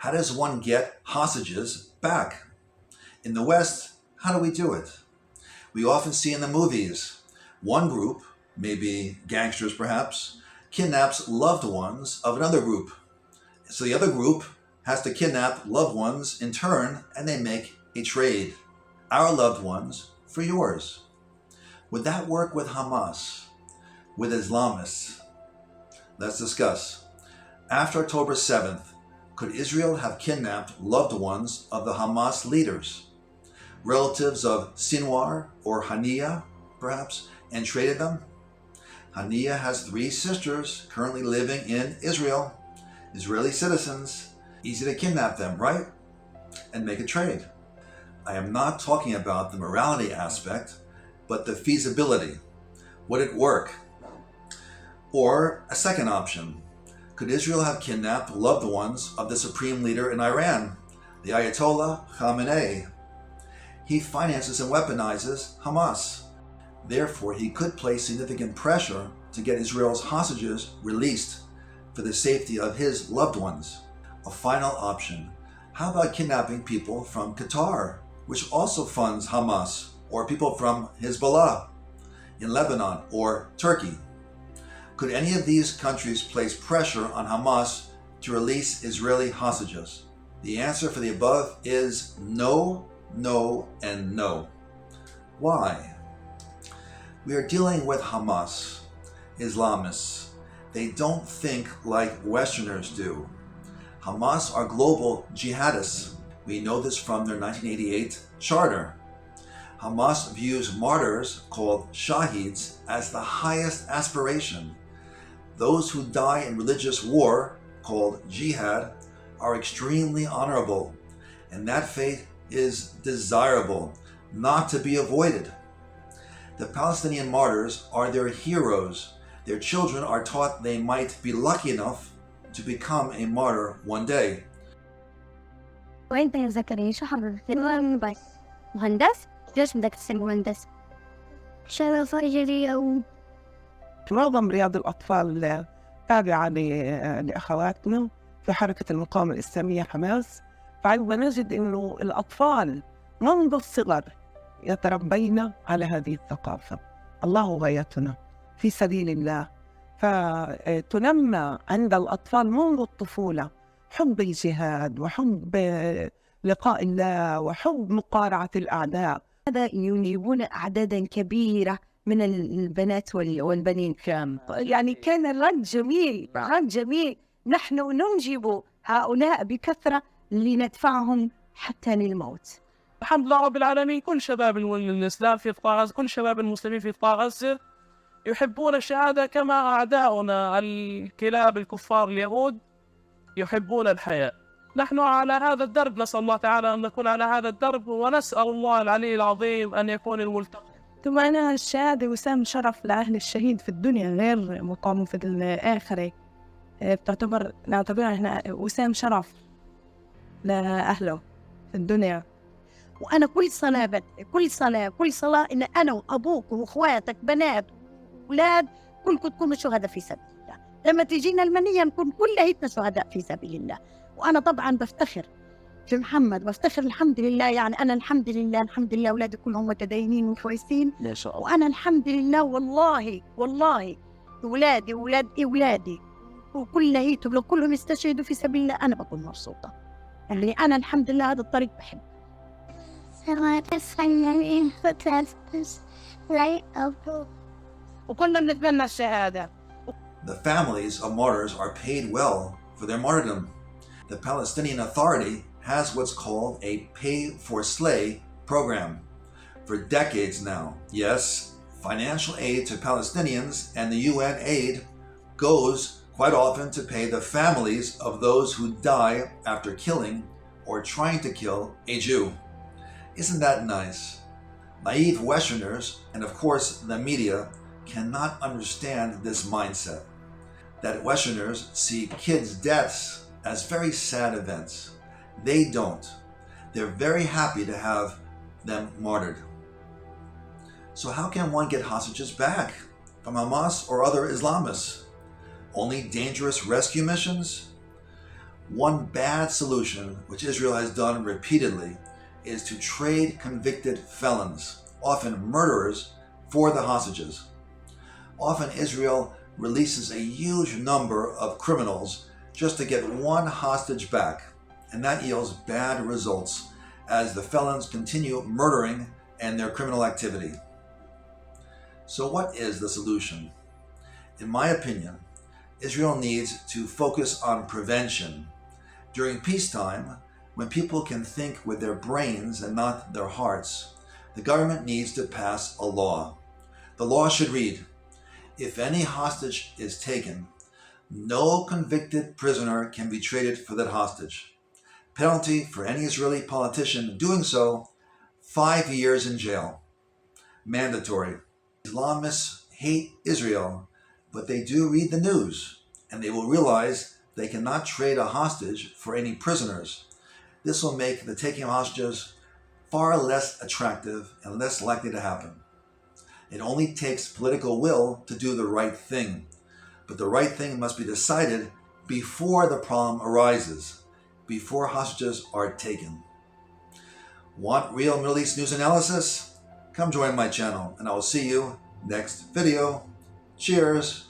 How does one get hostages back? In the West, how do we do it? We often see in the movies, one group, maybe gangsters perhaps, kidnaps loved ones of another group. So the other group has to kidnap loved ones in turn, and they make a trade. Our loved ones for yours. Would that work with Hamas, with Islamists? Let's discuss. After October 7th, could Israel have kidnapped loved ones of the Hamas leaders, relatives of Sinwar or Hania, perhaps, and traded them? Hania has 3 sisters currently living in Israel, Israeli citizens. Easy to kidnap them, right? And make a trade. I am not talking about the morality aspect, but the feasibility. Would it work? Or a second option. Could Israel have kidnapped loved ones of the supreme leader in Iran, the Ayatollah Khamenei? He finances and weaponizes Hamas. Therefore, he could place significant pressure to get Israel's hostages released for the safety of his loved ones. A final option. How about kidnapping people from Qatar, which also funds Hamas, or people from Hezbollah in Lebanon or Turkey? Could any of these countries place pressure on Hamas to release Israeli hostages? The answer for the above is no, no, and no. Why? We are dealing with Hamas, Islamists. They don't think like Westerners do. Hamas are global jihadists. We know this from their 1988 charter. Hamas views martyrs, called shaheeds, as the highest aspiration. Those who die in religious war, called jihad, are extremely honorable, and that fate is desirable, not to be avoided. The Palestinian martyrs are their heroes. Their children are taught they might be lucky enough to become a martyr one day. وانت يا زكريا شو حضرتك؟ بس مهندس؟ ليش بدك تصير مهندس؟ عشان صيدلي أو معظم رياض الأطفال تابعة لأخواتنا في حركة المقاومة الإسلامية حماس، فعندما نجد أنه الأطفال منذ الصغر يتربين على هذه الثقافة. الله غايتنا في سبيل الله، فتنمى عند الأطفال منذ الطفولة حب الجهاد وحب لقاء الله وحب مقارعة الأعداء. هذا ينيبون أعدادا كبيرة من البنات والبنين. يعني كان الرد جميل، رد جميل. نحن ننجب هؤلاء بكثرة لندفعهم حتى للموت. الحمد لله رب العالمين. كل شباب الإسلام في قطاع غزة، كل شباب المسلمين في قطاع غزة يحبون الشهادة كما أعداؤنا الكلاب الكفار اليهود يحبون الحياة. نحن على هذا الدرب، نسأل الله تعالى أن نكون على هذا الدرب، ونسأل الله العلي العظيم أن يكون الملتقى. ثم أنا الشهادة وسام شرف لأهل الشهيد في الدنيا غير مقام في الآخرة. نعتبرها إحنا وسام شرف لأهله في الدنيا. وأنا كل صلاة إن أنا وأبوك وأخواتك بنات وأولاد كلكم تكونوا شهداء في سبيل الله. لما تجينا المنية نكون كلنا شهداء في سبيل الله. وأنا طبعا بفتخر في محمد، بفتخر الحمد لله. يعني أنا الحمد لله أولادي كلهم متدينين وكويسين ما شاء الله. وأنا الحمد لله والله أولادي وكلهم كلهم يستشهدوا في سبيل الله. أنا بكون مبسوطة. يعني أنا الحمد لله هذا الطريق بحب. وكلنا بنتمنى الشهادة. The families of martyrs are paid well for their martyrdom. The Palestinian Authority has what's called a pay-for-slay program for decades now. Yes, financial aid to Palestinians and the UN aid goes quite often to pay the families of those who die after killing or trying to kill a Jew. Isn't that nice? Naive Westerners, and of course the media, cannot understand this mindset. That Westerners see kids' deaths as very sad events. They don't. They're very happy to have them martyred. So how can one get hostages back from Hamas or other Islamists? Only dangerous rescue missions? One bad solution, which Israel has done repeatedly, is to trade convicted felons, often murderers, for the hostages. Often Israel releases a huge number of criminals just to get one hostage back, and that yields bad results as the felons continue murdering and their criminal activity. So what is the solution? In my opinion, Israel needs to focus on prevention. During peacetime, when people can think with their brains and not their hearts, the government needs to pass a law. The law should read, if any hostage is taken, no convicted prisoner can be traded for that hostage. Penalty for any Israeli politician doing so, 5 years in jail. Mandatory. Islamists hate Israel, but they do read the news, and they will realize they cannot trade a hostage for any prisoners. This will make the taking of hostages far less attractive and less likely to happen. It only takes political will to do the right thing, but the right thing must be decided before the problem arises, before hostages are taken. Want real Middle East news analysis? Come join my channel, and I will see you next video. Cheers!